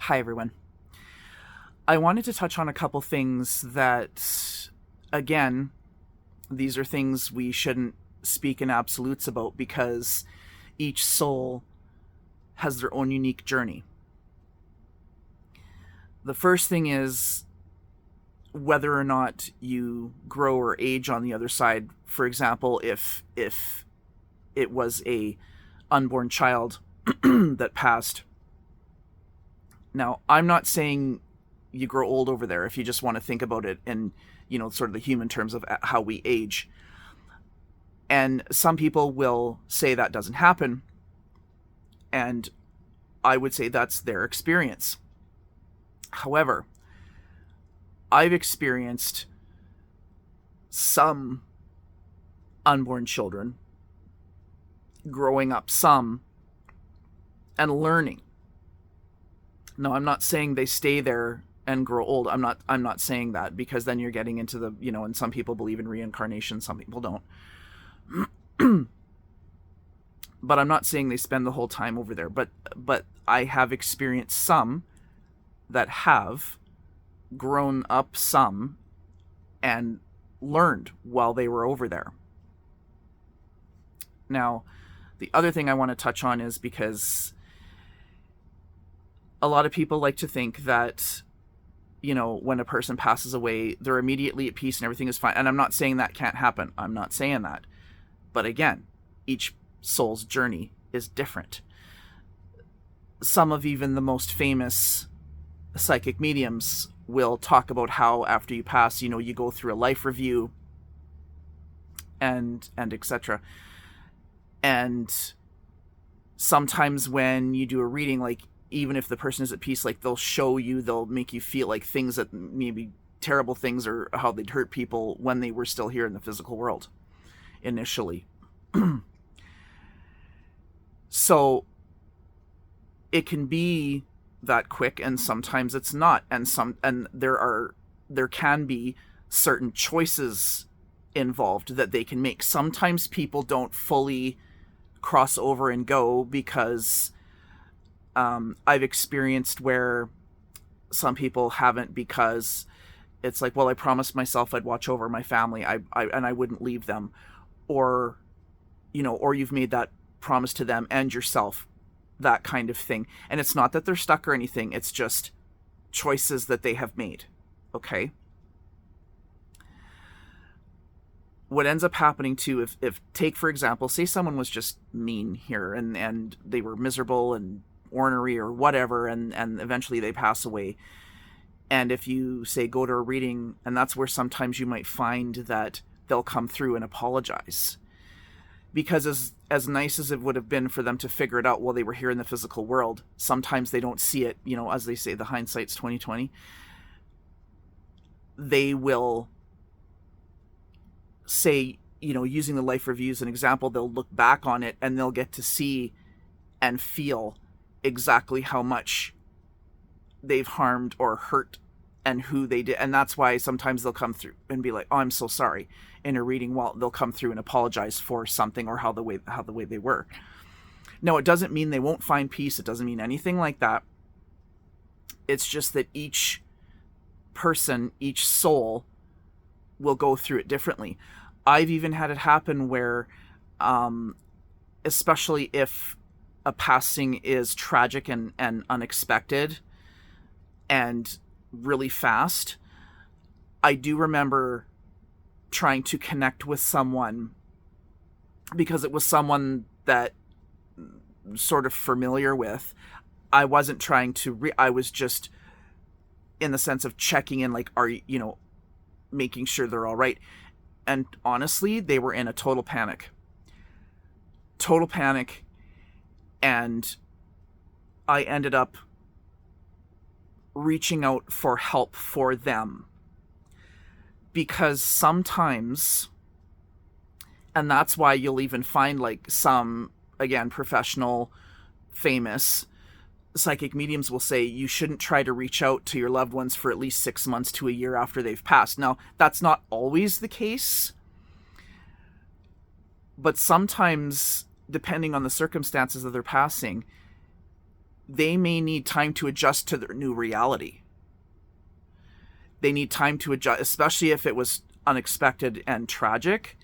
Hi, everyone. I wanted to touch on a couple things that, again, these are things we shouldn't speak in absolutes about because each soul has their own unique journey. The first thing is whether or not you grow or age on the other side. For example, if it was a unborn child that passed. Now, I'm not saying you grow old over there if you just want to think about it in, sort of the human terms of how we age. And some people will say that doesn't happen. And I would say that's their experience. However, I've experienced some unborn children growing up some and learning. No, I'm not saying they stay there and grow old. I'm not saying that, because then you're getting into the, and some people believe in reincarnation, some people don't. But I'm not saying they spend the whole time over there. But I have experienced some that have grown up some and learned while they were over there. Now, the other thing I want to touch on is because a lot of people like to think that, when a person passes away, they're immediately at peace and everything is fine. And I'm not saying that can't happen. I'm not saying that. But again, each soul's journey is different. Some of even the most famous psychic mediums will talk about how after you pass, you go through a life review and etc. And sometimes when you do a reading, like, even if the person is at peace, like, they'll make you feel like things that maybe terrible things or how they'd hurt people when they were still here in the physical world initially. So it can be that quick, and sometimes it's not, and there can be certain choices involved that they can make. Sometimes people don't fully cross over and go because I've experienced where some people haven't, because it's like, well, I promised myself I'd watch over my family, and I wouldn't leave them, or you've made that promise to them and yourself, that kind of thing. And it's not that they're stuck or anything, it's just choices that they have made. Okay? What ends up happening too, if take for example, say someone was just mean here and they were miserable and ornery or whatever, and eventually they pass away, and if you say go to a reading, and that's where sometimes you might find that they'll come through and apologize, because as nice as it would have been for them to figure it out while they were here in the physical world, sometimes they don't see it, as they say, the hindsight's 2020. They will say, using the life review as an example, they'll look back on it and they'll get to see and feel exactly how much they've harmed or hurt and who they did. And that's why sometimes they'll come through and be like, oh, I'm so sorry, in a reading. Well, they'll come through and apologize for something or how the way they were. No, it doesn't mean they won't find peace. It doesn't mean anything like that. It's just that each person, each soul will go through it differently. I've even had it happen where, especially if a passing is tragic and unexpected and really fast, I do remember trying to connect with someone, because it was someone that sort of familiar with. I wasn't trying to I was just in the sense of checking in, like, are you, making sure they're all right. And honestly, they were in a total panic, and I ended up reaching out for help for them, because sometimes, and that's why you'll even find, like, some, again, professional, famous psychic mediums will say you shouldn't try to reach out to your loved ones for at least 6 months to a year after they've passed. Now, that's not always the case, but sometimes, depending on the circumstances of their passing, they may need time to adjust to their new reality. They need time to adjust, especially if it was unexpected and tragic.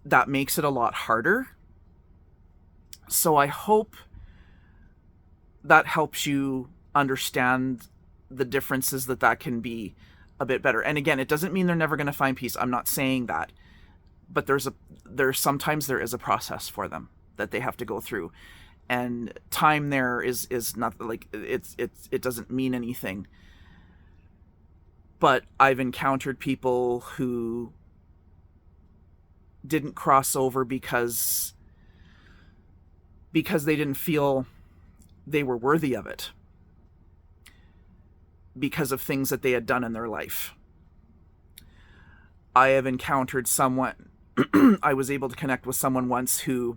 That makes it a lot harder. So I hope that helps you understand the differences that can be a bit better. And again, it doesn't mean they're never going to find peace. I'm not saying that. But sometimes there is a process for them that they have to go through. And time there is not like it doesn't mean anything. But I've encountered people who didn't cross over because they didn't feel they were worthy of it, because of things that they had done in their life. I have encountered someone, I was able to connect with someone once who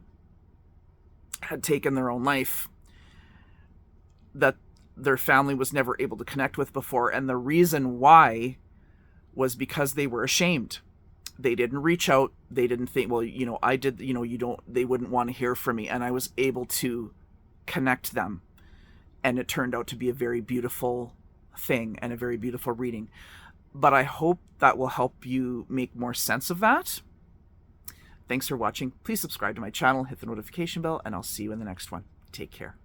had taken their own life that their family was never able to connect with before. And the reason why was because they were ashamed. They didn't reach out. They didn't think, well, I did, they wouldn't want to hear from me. And I was able to connect them. And it turned out to be a very beautiful thing and a very beautiful reading. But I hope that will help you make more sense of that. Thanks for watching. Please subscribe to my channel, hit the notification bell, and I'll see you in the next one. Take care.